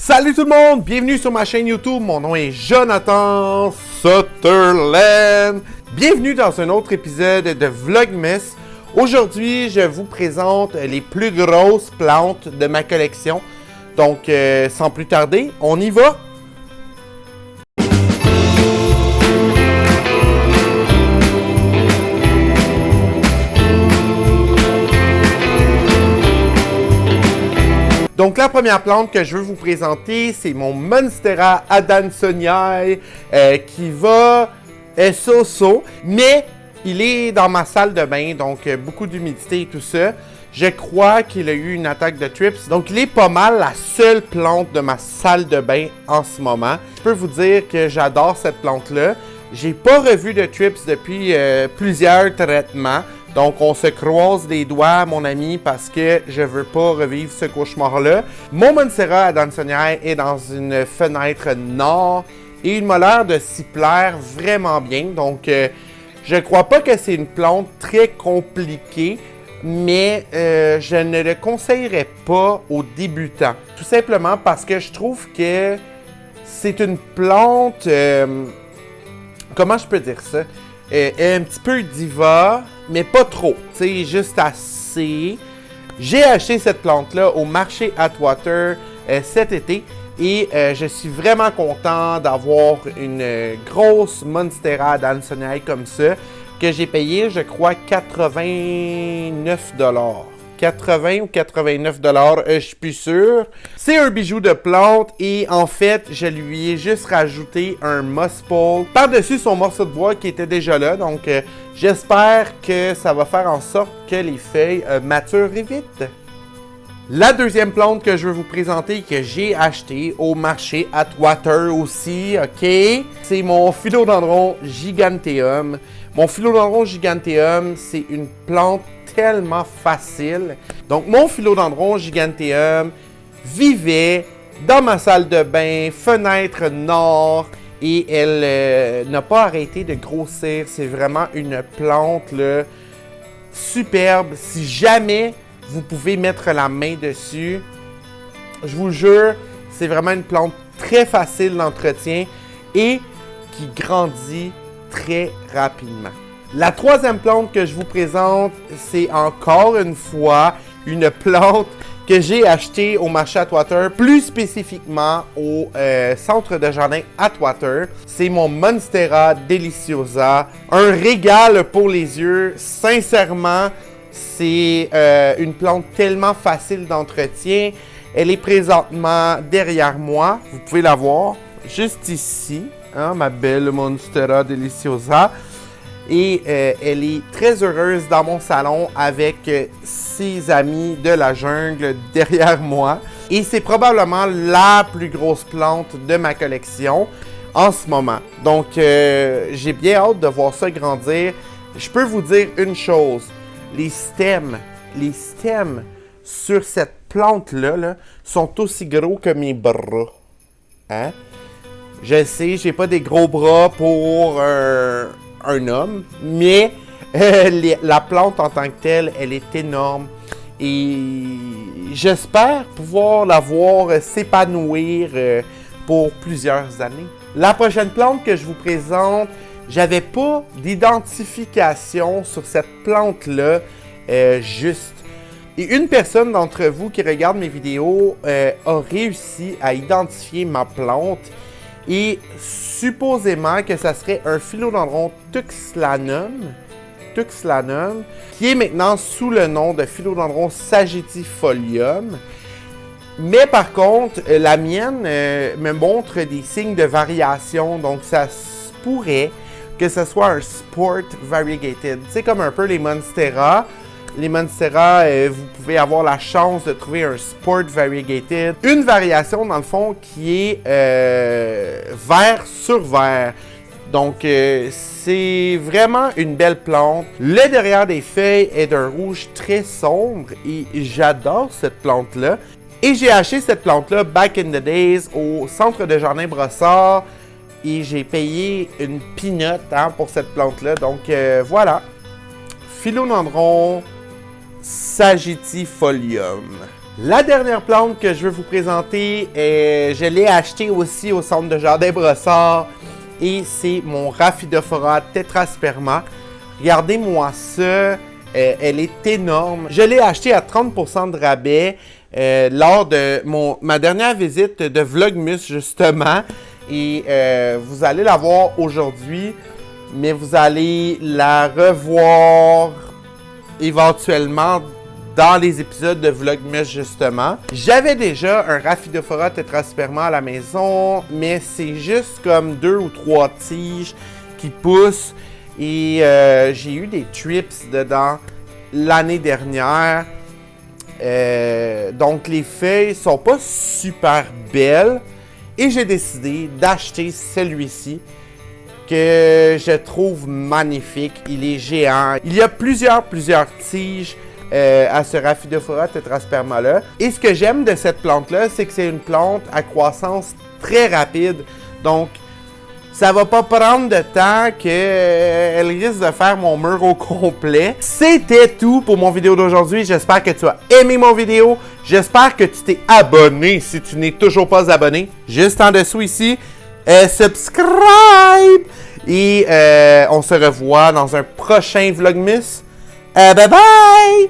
Salut tout le monde, bienvenue sur ma chaîne YouTube, mon nom est Jonathan Sutherland. Bienvenue dans un autre épisode de Vlogmas. Aujourd'hui, je vous présente les plus grosses plantes de ma collection. Donc, sans plus tarder, on y va! Donc, la première plante que je veux vous présenter, c'est mon Monstera adansonii qui va so-so, mais il est dans ma salle de bain, donc beaucoup d'humidité et tout ça. Je crois qu'il a eu une attaque de thrips, donc il est pas mal la seule plante de ma salle de bain en ce moment. Je peux vous dire que j'adore cette plante-là. J'ai pas revu de thrips depuis plusieurs traitements. Donc, on se croise les doigts, mon ami, parce que je veux pas revivre ce cauchemar-là. Mon Monstera adansonii est dans une fenêtre nord et il m'a l'air de s'y plaire vraiment bien. Donc, je crois pas que c'est une plante très compliquée, mais je ne le conseillerais pas aux débutants. Tout simplement parce que je trouve que c'est une plante... comment je peux dire ça? Un petit peu diva, mais pas trop, tu sais, juste assez. J'ai acheté cette plante-là au marché Atwater cet été et je suis vraiment content d'avoir une grosse Monstera adansonii comme ça que j'ai payé, je crois, 89 $. 80 ou 89 $, je suis plus sûr. C'est un bijou de plante et en fait, je lui ai juste rajouté un moss pole par-dessus son morceau de bois qui était déjà là. Donc, j'espère que ça va faire en sorte que les feuilles maturent vite. La deuxième plante que je veux vous présenter, que j'ai acheté au marché Atwater aussi, ok? C'est mon Philodendron giganteum. Mon Philodendron giganteum, c'est une plante tellement facile. Donc, mon Philodendron giganteum vivait dans ma salle de bain, fenêtre nord, et elle n'a pas arrêté de grossir. C'est vraiment une plante là, superbe. Si jamais vous pouvez mettre la main dessus, je vous jure, c'est vraiment une plante très facile d'entretien et qui grandit très rapidement. La troisième plante que je vous présente, c'est encore une fois une plante que j'ai achetée au marché Atwater, plus spécifiquement au centre de jardin Atwater. C'est mon Monstera deliciosa, un régal pour les yeux. Sincèrement, c'est une plante tellement facile d'entretien. Elle est présentement derrière moi, vous pouvez la voir, juste ici, hein, ma belle Monstera deliciosa. Et elle est très heureuse dans mon salon avec ses amis de la jungle derrière moi. Et c'est probablement la plus grosse plante de ma collection en ce moment. Donc, j'ai bien hâte de voir ça grandir. Je peux vous dire une chose. Les stems sur cette plante-là là, sont aussi gros que mes bras. Hein? Je sais, j'ai pas des gros bras pour un homme, mais la plante en tant que telle, elle est énorme et j'espère pouvoir la voir s'épanouir pour plusieurs années. La prochaine plante que je vous présente, j'avais pas d'identification sur cette plante-là juste. Et une personne d'entre vous qui regarde mes vidéos a réussi à identifier ma plante. Et supposément que ça serait un Philodendron tuxlanum, qui est maintenant sous le nom de Philodendron sagitifolium. Mais par contre, la mienne me montre des signes de variation, donc ça se pourrait que ce soit un Sport Variegated. C'est comme un peu les Monstera. Les Monstera, vous pouvez avoir la chance de trouver un Sport Variegated. Une variation, dans le fond, qui est vert sur vert. Donc, c'est vraiment une belle plante. Le derrière des feuilles est d'un rouge très sombre et j'adore cette plante-là. Et j'ai acheté cette plante-là back in the days au centre de jardin Brossard. Et j'ai payé une peanut pour cette plante-là. Donc, voilà. Philodendron sagitifolium. La dernière plante que je veux vous présenter, je l'ai achetée aussi au centre de jardin Brossard et c'est mon Rhaphidophora tetrasperma. Regardez-moi ça, elle est énorme. Je l'ai achetée à 30% de rabais lors de ma dernière visite de Vlogmus justement et vous allez la voir aujourd'hui, mais vous allez la revoir éventuellement dans les épisodes de Vlogmus justement. J'avais déjà un Rhaphidophora tetrasperma à la maison, mais c'est juste comme 2 ou 3 tiges qui poussent et j'ai eu des trips dedans l'année dernière. Donc les feuilles sont pas super belles et j'ai décidé d'acheter celui-ci que je trouve magnifique. Il est géant. Il y a plusieurs tiges à ce Rhaphidophora tetrasperma-là. Et ce que j'aime de cette plante-là, c'est que c'est une plante à croissance très rapide. Donc, ça va pas prendre de temps qu'elle risque de faire mon mur au complet. C'était tout pour mon vidéo d'aujourd'hui. J'espère que tu as aimé mon vidéo. J'espère que tu t'es abonné si tu n'es toujours pas abonné. Juste en dessous ici, subscribe! Et on se revoit dans un prochain Vlogmus. Bye bye!